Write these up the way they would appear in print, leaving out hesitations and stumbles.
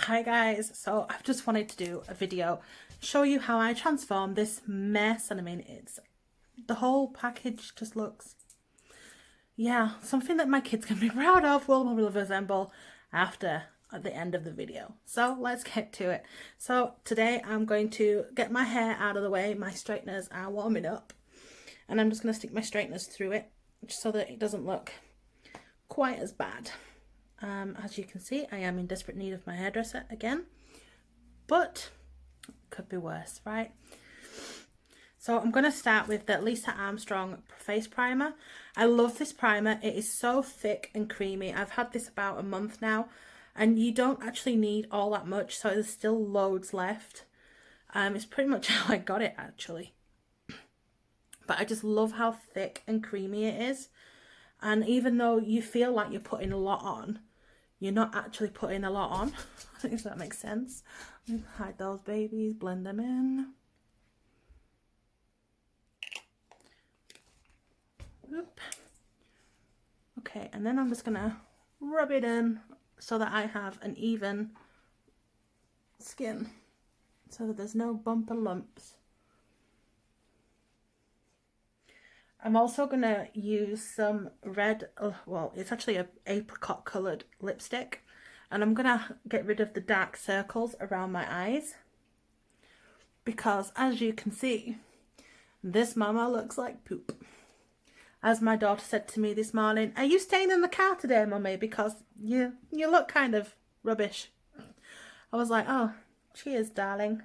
Hi guys, so I've just wanted to do a video, show you how I transform this mess, and I mean it's the whole package just looks, yeah, something that my kids can be proud of will resemble after at the end of the video. So let's get to it. So today I'm going to get my hair out of the way. My straighteners are warming up and I'm just going to stick my straighteners through it just so that it doesn't look quite as bad. As you can see, I am in desperate need of my hairdresser again, but it could be worse, right? So I'm going to start with the Lisa Armstrong face primer. I love this primer. It is so thick and creamy. I've had this about a month now, and you don't actually need all that much, so there's still loads left. It's pretty much how I got it actually. But I just love how thick and creamy it is. And even though you feel like you're putting a lot on, you're not actually putting a lot on. If that makes sense. Hide those babies, blend them in. Oop. Okay, and then I'm just gonna rub it in so that I have an even skin, so that there's no bumper lumps. I'm also going to use some red, well, it's actually a apricot coloured lipstick, and I'm going to get rid of the dark circles around my eyes, because as you can see, this mama looks like poop. As my daughter said to me this morning, "Are you staying in the car today, mummy, because you look kind of rubbish?" I was like, "Oh, cheers, darling."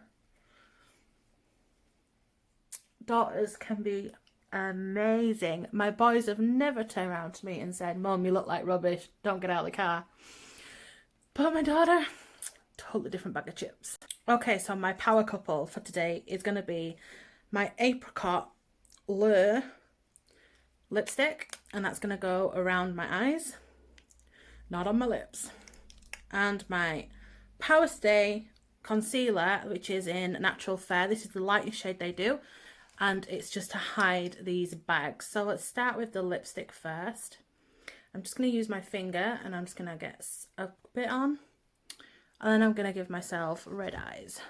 Daughters can be amazing. My boys have never turned around to me and said, "Mum, you look like rubbish, don't get out of the car." But my daughter, totally different bag of chips. Okay, so my power couple for today is going to be my apricot lure lipstick, and that's going to go around my eyes, not on my lips, and my Power Stay concealer, which is in Natural Fair. This is the lightest shade they do, and it's just to hide these bags. So let's start with the lipstick first. I'm just going to use my finger and I'm just going to get a bit on, and then I'm going to give myself red eyes.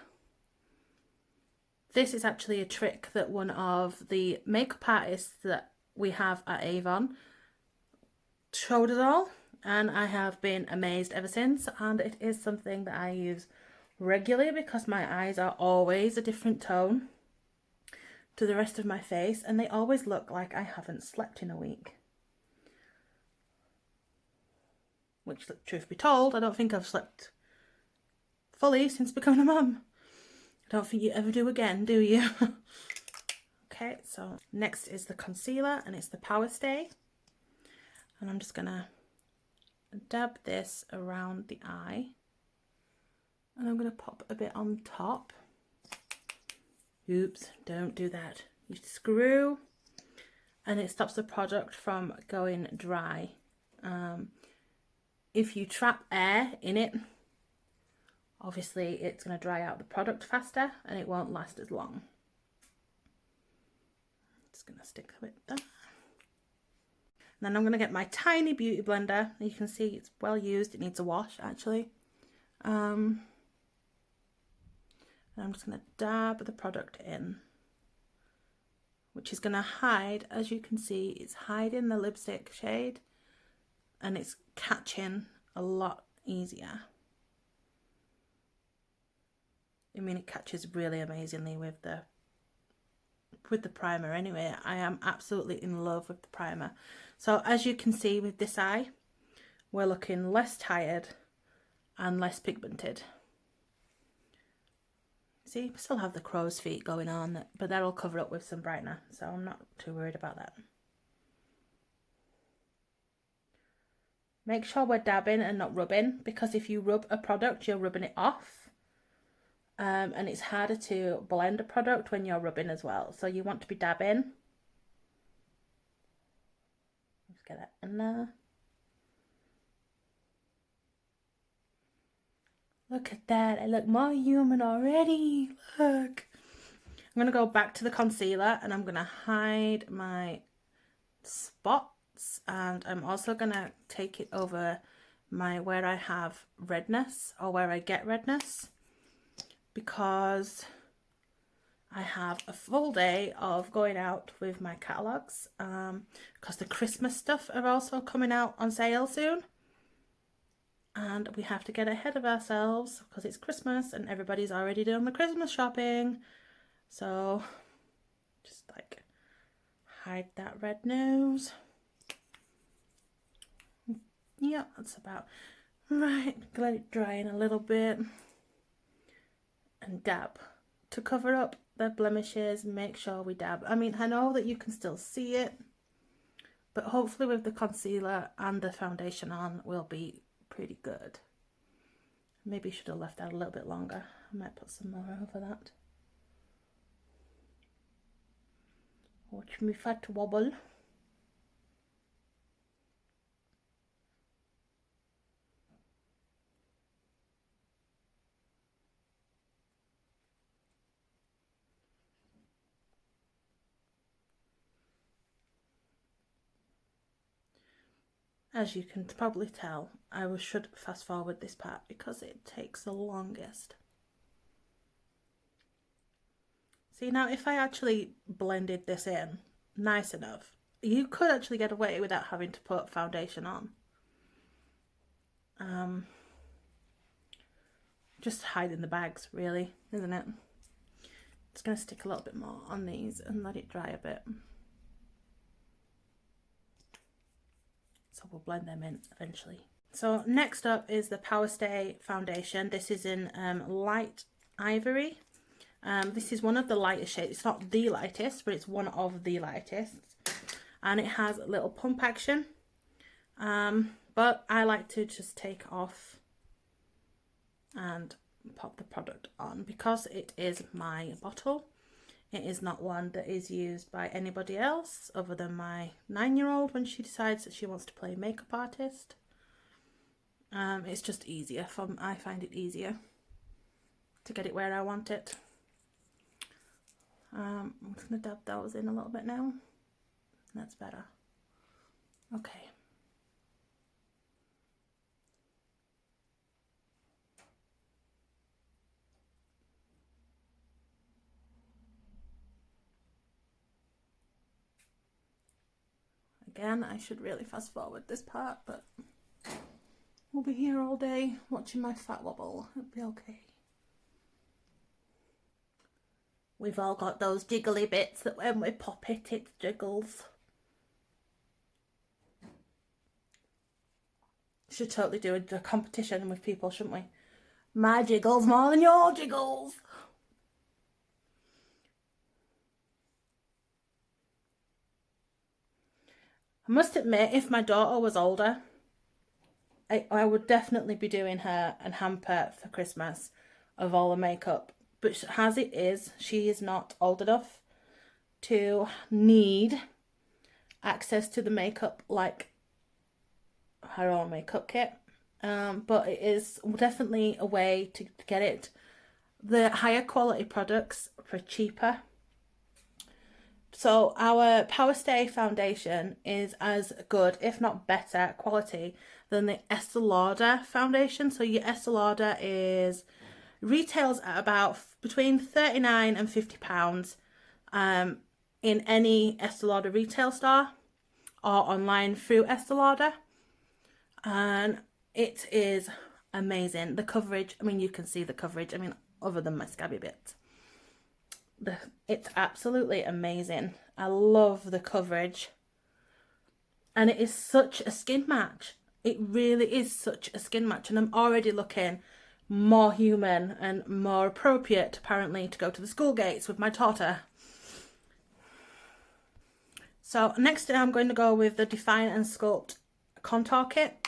This is actually a trick that one of the makeup artists that we have at Avon showed us all, and I have been amazed ever since, and it is something that I use regularly because my eyes are always a different tone to the rest of my face, and they always look like I haven't slept in a week. Which, truth be told, I don't think I've slept fully since becoming a mum. I don't think you ever do again, do you? Okay, so next is the concealer, and it's the Power Stay. And I'm just gonna dab this around the eye, and I'm gonna pop a bit on top. Oops, don't do that. You screw, and it stops the product from going dry. If you trap air in it, obviously it's going to dry out the product faster and it won't last as long. Just going to stick a bit there. And then I'm going to get my tiny beauty blender. You can see it's well used. It needs a wash actually. And I'm just going to dab the product in, which is going to hide, as you can see, it's hiding the lipstick shade and it's catching a lot easier. I mean, it catches really amazingly with the primer anyway. I am absolutely in love with the primer. So as you can see with this eye, we're looking less tired and less pigmented. See, we still have the crow's feet going on, but that'll cover up with some brightener, so I'm not too worried about that. Make sure we're dabbing and not rubbing, because if you rub a product, you're rubbing it off. And it's harder to blend a product when you're rubbing as well. So you want to be dabbing. Let's get that in there. Look at that. I look more human already. Look. I'm going to go back to the concealer and I'm going to hide my spots. And I'm also going to take it over where I have redness or where I get redness, because I have a full day of going out with my catalogues, because the Christmas stuff are also coming out on sale soon, and we have to get ahead of ourselves because it's Christmas and everybody's already doing the Christmas shopping. So just like hide that red nose. Yeah, that's about right. Let it dry in a little bit and dab to cover up the blemishes. Make sure we dab. I mean, I know that you can still see it, but hopefully with the concealer and the foundation on, we'll be pretty good. Maybe should have left that a little bit longer. I might put some more over that. Watch me fat wobble. As you can probably tell, I should fast forward this part because it takes the longest. See, now if I actually blended this in nice enough, you could actually get away without having to put foundation on. Just hiding the bags, really, isn't it? It's going to stick a little bit more on these and let it dry a bit. So we'll blend them in eventually. So next up is the Power Stay foundation. This is in light ivory. This is one of the lightest shades. It's not the lightest, but it's one of the lightest. And it has a little pump action. But I like to just take off and pop the product on because it is my bottle. It is not one that is used by anybody else other than my 9-year-old when she decides that she wants to play makeup artist. It's just easier. I find it easier to get it where I want it. I'm just going to dab those in a little bit now. That's better. Okay. Again, I should really fast forward this part, but we'll be here all day watching my fat wobble. It'll be okay. We've all got those jiggly bits that when we pop it, it jiggles. Should totally do a competition with people, shouldn't we? My jiggles more than your jiggles. I must admit, if my daughter was older, I would definitely be doing her a hamper for Christmas of all the makeup. But as it is, she is not old enough to need access to the makeup like her own makeup kit. But it is definitely a way to get it. The higher quality products for cheaper. So our Power Stay foundation is as good, if not better quality than the Estee Lauder foundation. So your Estee Lauder retails at about between £39 and £50 in any Estee Lauder retail store or online through Estee Lauder. And it is amazing. The coverage, I mean, you can see the coverage, I mean, other than my scabby bits. It's absolutely amazing. I love the coverage. And it is such a skin match. It really is such a skin match. And I'm already looking more human and more appropriate, apparently, to go to the school gates with my daughter. So next I'm going to go with the Define and Sculpt Contour Kit.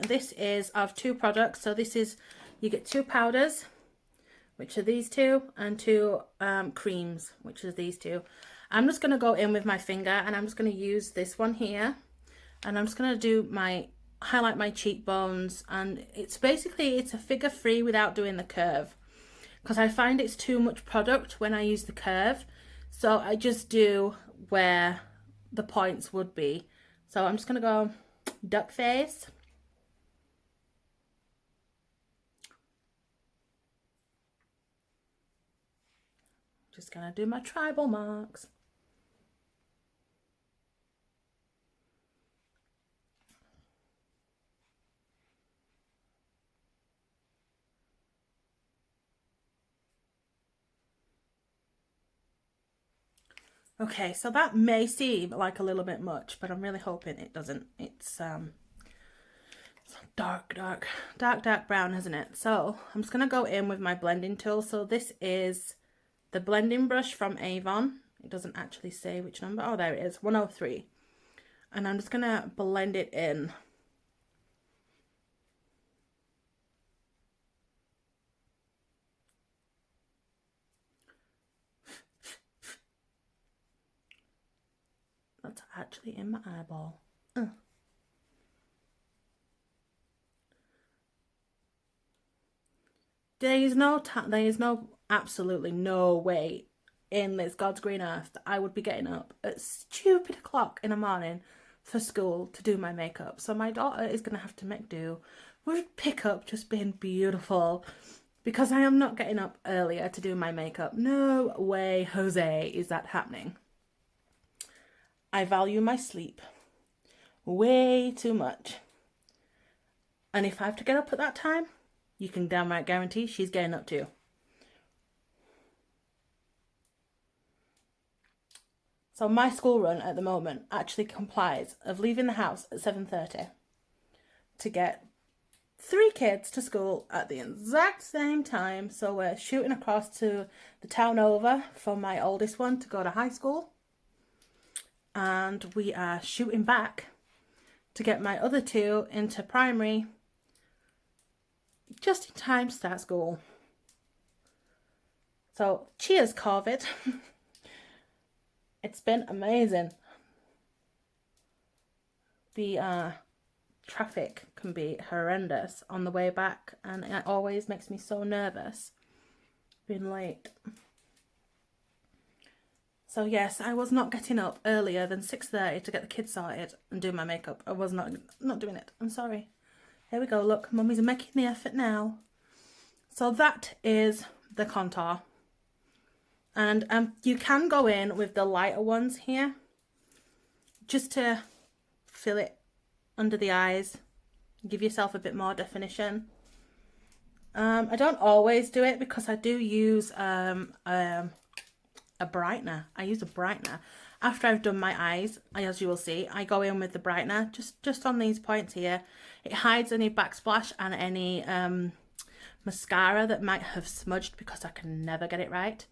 This is of 2 products. So this is, you get 2 powders, which are these 2, and 2 creams, which are these 2. I'm just going to go in with my finger and I'm just going to use this one here. And I'm just going to highlight my cheekbones. And it's a figure 3 without doing the curve. Because I find it's too much product when I use the curve. So I just do where the points would be. So I'm just going to go duck face. Just gonna do my tribal marks. Okay, so that may seem like a little bit much, but I'm really hoping it doesn't. It's dark brown, isn't it? So I'm just gonna go in with my blending tool. So this is the blending brush from Avon. It doesn't actually say which number. Oh, there it is, 103. And I'm just gonna blend it in. That's actually in my eyeball. There is absolutely no way in this God's green earth that I would be getting up at stupid o'clock in the morning for school to do my makeup. So my daughter is going to have to make do with pickup just being beautiful, because I am not getting up earlier to do my makeup. No way, Jose, is that happening. I value my sleep way too much. And if I have to get up at that time, you can downright guarantee she's getting up too. So my school run at the moment actually complies of leaving the house at 7:30 to get 3 kids to school at the exact same time. So we're shooting across to the town over for my oldest one to go to high school. And we are shooting back to get my other 2 into primary just in time to start school. So cheers, COVID. It's been amazing. The traffic can be horrendous on the way back, and it always makes me so nervous being late. So yes, I was not getting up earlier than 6:30 to get the kids sorted and do my makeup. I was not doing it. I'm sorry. Here we go. Look, Mummy's making the effort now. So that is the contour. And you can go in with the lighter ones here just to fill it under the eyes, give yourself a bit more definition. I don't always do it because I do use a brightener. I use a brightener after I've done my eyes. As you will see, I go in with the brightener just on these points here. It hides any backsplash and any mascara that might have smudged, because I can never get it right.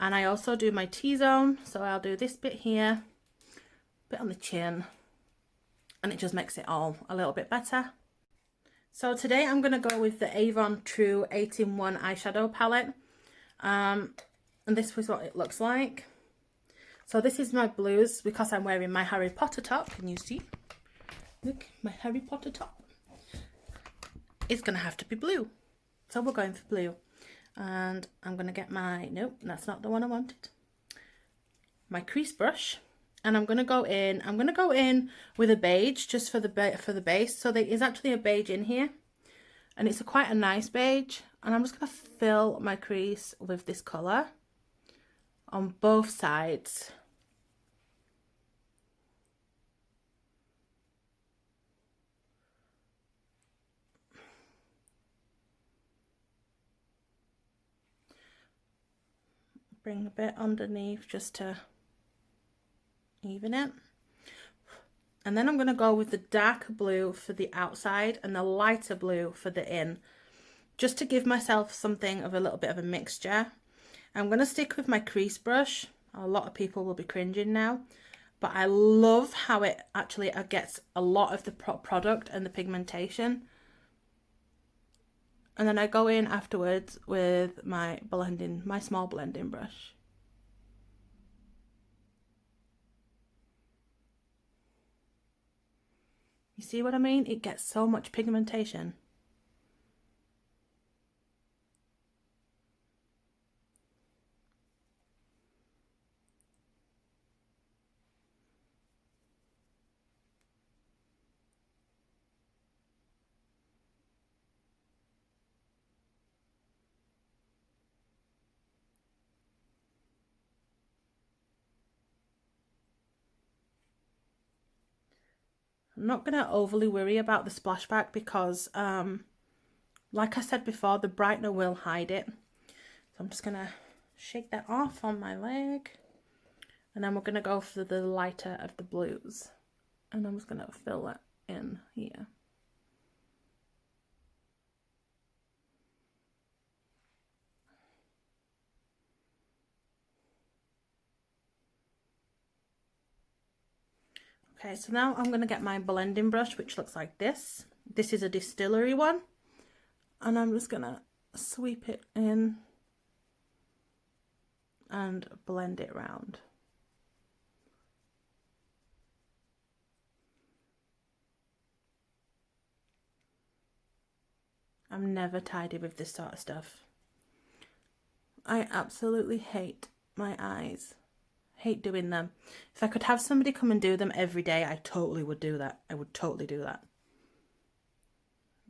And I also do my T-zone, so I'll do this bit here, bit on the chin, and it just makes it all a little bit better. So today I'm going to go with the Avon True 8-in-1 eyeshadow palette, and this was what it looks like. So this is my blues, because I'm wearing my Harry Potter top. Can you see? Look, my Harry Potter top. It's going to have to be blue, so we're going for blue. And I'm going to get my, nope, that's not the one I wanted, my crease brush, and I'm going to go in with a beige just for the base. So there is actually a beige in here, and it's quite a nice beige, and I'm just going to fill my crease with this colour on both sides. Bring a bit underneath just to even it. And then I'm going to go with the darker blue for the outside and the lighter blue for the in, just to give myself something of a little bit of a mixture. I'm going to stick with my crease brush. A lot of people will be cringing now, but I love how it actually gets a lot of the product and the pigmentation. And then I go in afterwards with my small blending brush. You see what I mean? It gets so much pigmentation. I'm not going to overly worry about the splashback because, like I said before, the brightener will hide it. So I'm just going to shake that off on my leg. And then we're going to go for the lighter of the blues. And I'm just going to fill that in here. Okay, so now I'm going to get my blending brush, which looks like this. This is a distillery one. And I'm just going to sweep it in and blend it round. I'm never tidy with this sort of stuff. I absolutely hate my eyes. Hate doing them. If I could have somebody come and do them every day, I totally would do that. I would totally do that.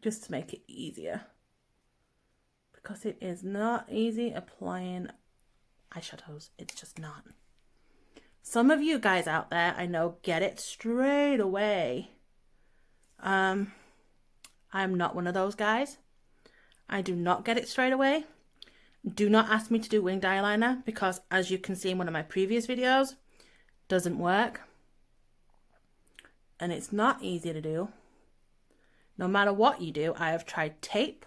Just to make it easier. Because it is not easy applying eyeshadows. It's just not. Some of you guys out there, I know, get it straight away. I'm not one of those guys. I do not get it straight away. Do not ask me to do winged eyeliner because, as you can see in one of my previous videos, doesn't work. And it's not easy to do. No matter what you do, I have tried tape.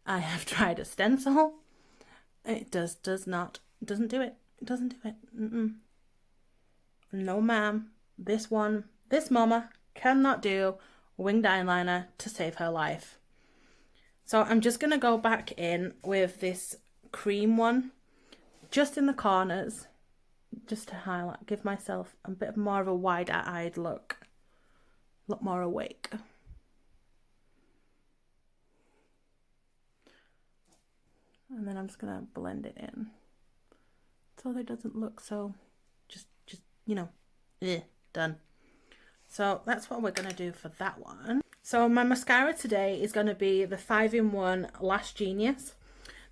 I have tried a stencil. It doesn't do it. It doesn't do it. No ma'am. This mama cannot do winged eyeliner to save her life. So I'm just going to go back in with this cream one, just in the corners, just to highlight, give myself a bit more of a wide-eyed look more awake. And then I'm just going to blend it in so that it doesn't look so just you know, done. So that's what we're going to do for that one. So my mascara today is going to be the 5-in-1 Lash Genius.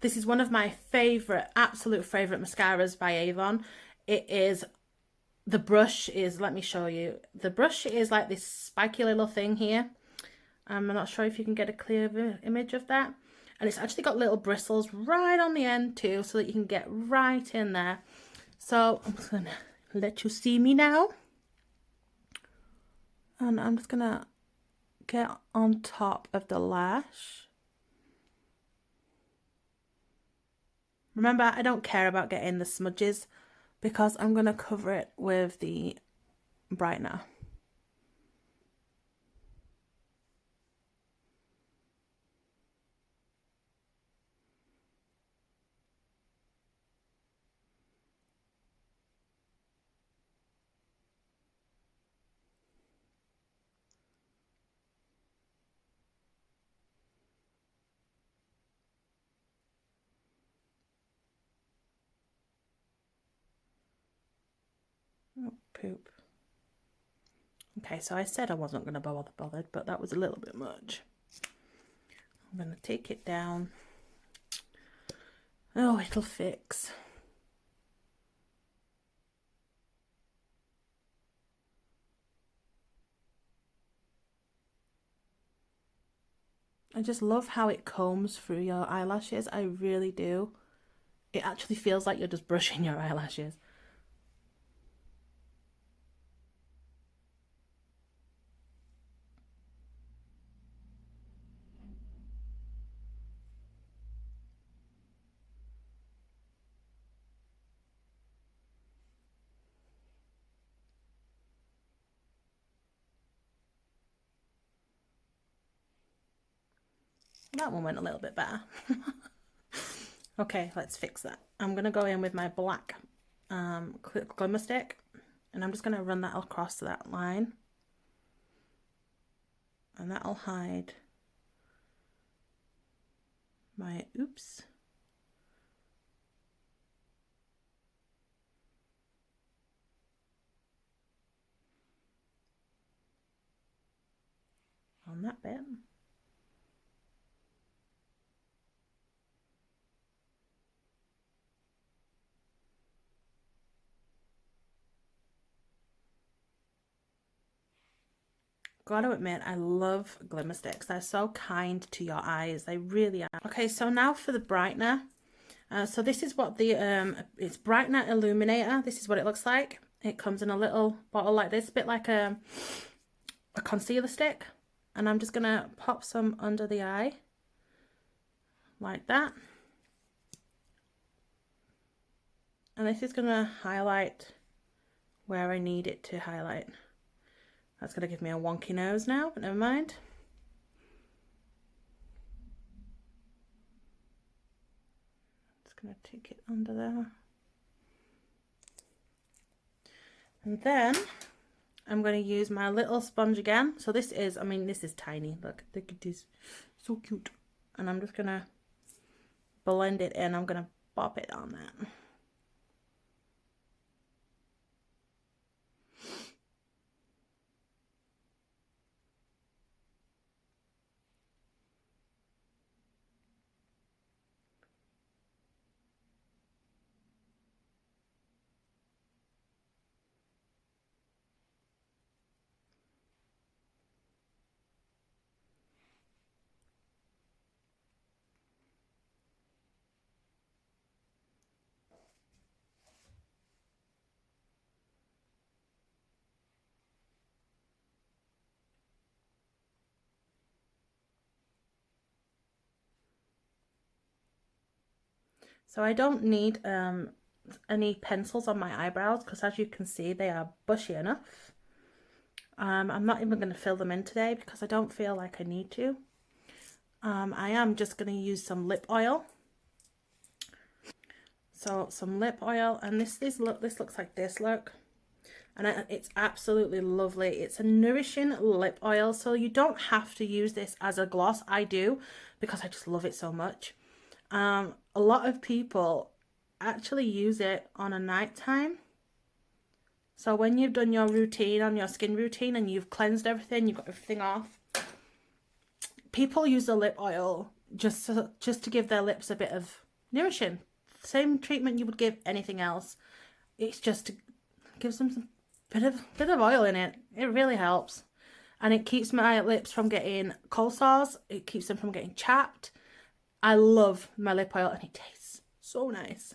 This is one of my favorite, absolute favorite mascaras by Avon. It is, the brush is, let me show you. The brush is like this spiky little thing here. I'm not sure if you can get a clear image of that. And it's actually got little bristles right on the end too, so that you can get right in there. So I'm just going to let you see me now. And I'm just going to get on top of the lash. Remember, I don't care about getting the smudges because I'm going to cover it with the brightener. Oh, poop. Okay, so I said I wasn't going to be bothered, but that was a little bit much. I'm going to take it down. Oh, it'll fix. I just love how it combs through your eyelashes. I really do. It actually feels like you're just brushing your eyelashes. That one went a little bit better. Okay, let's fix that. I'm going to go in with my black glimmer stick, and I'm just going to run that across that line. And that'll hide my oops. On that bit. Gotta admit, I love glimmer sticks. They're so kind to your eyes. They really are. Okay, so now for the brightener. So this is what the, it's Brightener Illuminator. This is what it looks like. It comes in a little bottle like this, a bit like a concealer stick. And I'm just gonna pop some under the eye, like that. And this is gonna highlight where I need it to highlight. That's gonna give me a wonky nose now, but never mind. Just gonna take it under there. And then I'm going to use my little sponge again. So this is, I mean, this is tiny. Look it is so cute. And I'm just going to blend it in. I'm going to pop it on that. So I don't need any pencils on my eyebrows because, as you can see, they are bushy enough. I'm not even going to fill them in today because I don't feel like I need to. I am just going to use some lip oil. So some lip oil, and this looks like this, look. And it's absolutely lovely. It's a nourishing lip oil, so you don't have to use this as a gloss. I do, because I just love it so much. A lot of people actually use it on a nighttime. So when you've done your routine, on your skin routine, and you've cleansed everything, you've got everything off, people use the lip oil just to give their lips a bit of nourishing. Same treatment you would give anything else. It's just to give them some bit of oil in it. It really helps. And it keeps my lips from getting cold sores. It keeps them from getting chapped. I love my lip oil and it tastes so nice.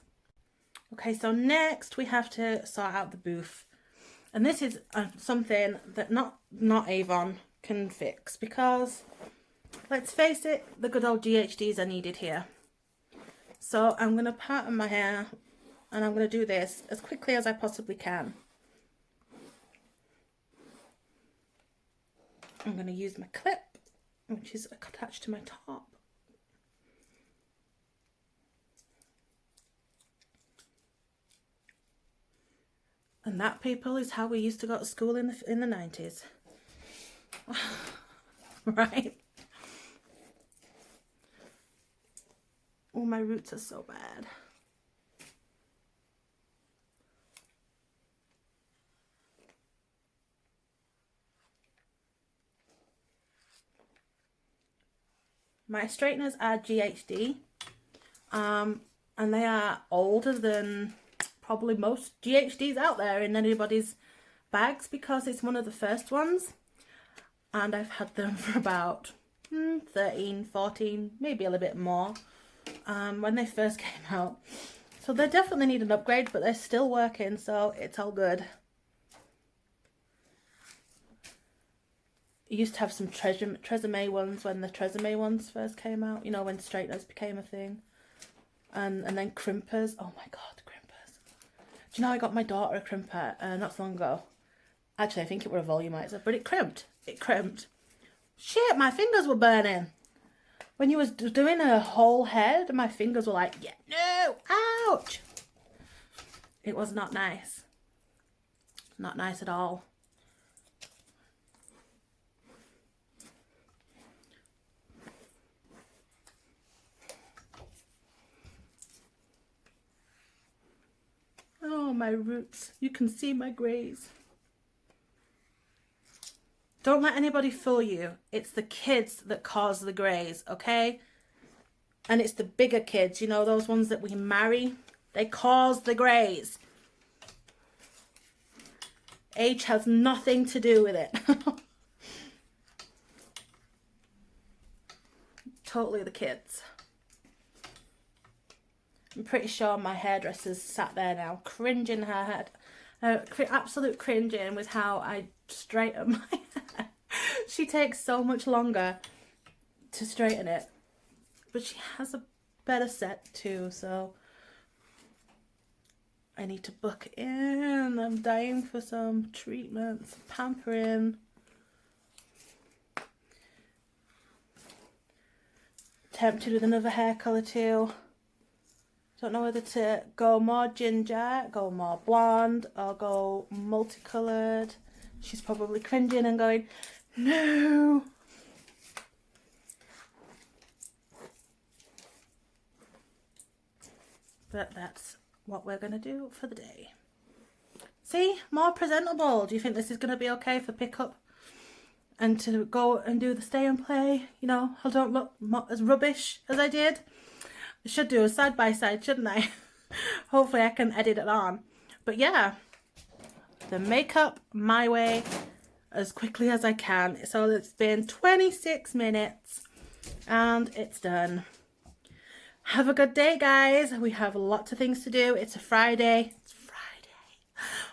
Okay, so next we have to sort out the booth. And this is something that not Avon can fix, because let's face it, the good old GHDs are needed here. So I'm going to pattern my hair, and I'm going to do this as quickly as I possibly can. I'm going to use my clip, which is attached to my top. And that, people, is how we used to go to school in the 90s. Right? Oh, my roots are so bad. My straighteners are GHD, and they are older than probably most GHDs out there in anybody's bags, because it's one of the first ones, and I've had them for about 13, 14, maybe a little bit more when they first came out. So they definitely need an upgrade, but they're still working, so it's all good. I used to have some Tresemme ones when the Tresemme ones first came out, you know, when straighteners became a thing. And then crimpers. Oh my god, crimpers. Do you know, I got my daughter a crimper not so long ago. Actually, I think it were a volumizer, but it crimped. It crimped. Shit, my fingers were burning. When you was doing a whole head, my fingers were like, yeah, no, ouch. It was not nice. Not nice at all. Oh, my roots. You can see my grays. Don't let anybody fool you. It's the kids that cause the greys, okay? And it's the bigger kids, you know, those ones that we marry. They cause the greys. Age has nothing to do with it. totally the kids. I'm pretty sure my hairdresser's sat there now, cringing her head. Absolute cringing with how I straighten my hair. She takes so much longer to straighten it. But she has a better set too, so I need to book in. I'm dying for some treatments, pampering. Tempted with another hair colour too. Don't know whether to go more ginger, go more blonde, or go multicoloured. She's probably cringing and going, no. But that's what we're going to do for the day. See, more presentable. Do you think this is going to be okay for pickup? And to go and do the stay and play, you know, I don't look as rubbish as I did. I should do a side by side, shouldn't I? Hopefully I can edit it on. But yeah, the makeup my way as quickly as I can. So it's been 26 minutes and it's done. Have a good day, guys. We have lots of things to do. It's a Friday. It's Friday,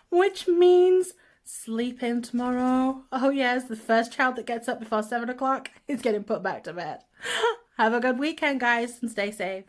which means sleep in tomorrow. Oh yes, the first child that gets up before 7 o'clock is getting put back to bed. Have a good weekend, guys, and stay safe.